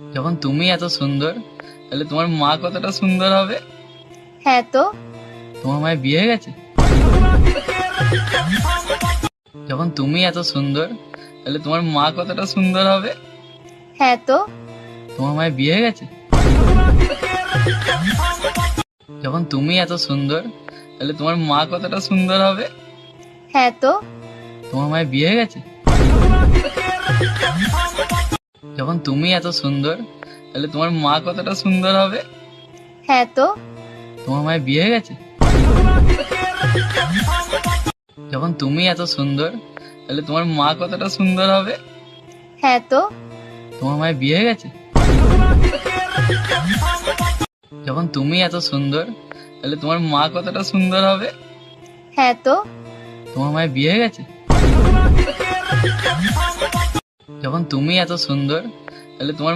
যখন তুমি এত সুন্দর, তাহলে তোমার মা কতটা সুন্দর হবে? হ্যাঁ তো। তোমার মায়ের বিয়ে হয়ে গেছে? যখন তুমি এত সুন্দর, তাহলে তোমার মা কতটা সুন্দর হবে? হ্যাঁ তো। তোমার মায়ের বিয়ে হয়ে গেছে? যখন তুমি এত সুন্দর, তাহলে তোমার মা কতটা সুন্দর হবে? হ্যাঁ তো। তোমার মায়ের বিয়ে হয়ে গেছে? যখন তুমি এত সুন্দর, তাহলে তোমার মা কতটা সুন্দর হবে? হ্যাঁ তো। তোমার মায়ের বিয়ে হয়ে গেছে? যখন তুমি এত সুন্দর, তাহলে তোমার মা কতটা সুন্দর হবে? হ্যাঁ তো। তোমার মায়ের বিয়ে হয়ে গেছে? যখন তুমি এত সুন্দর, তাহলে তোমার মা কতটা সুন্দর হবে? হ্যাঁ তো। তোমার মায়ের বিয়ে হয়ে গেছে? যখন তুমি এত সুন্দর, তাহলে তোমার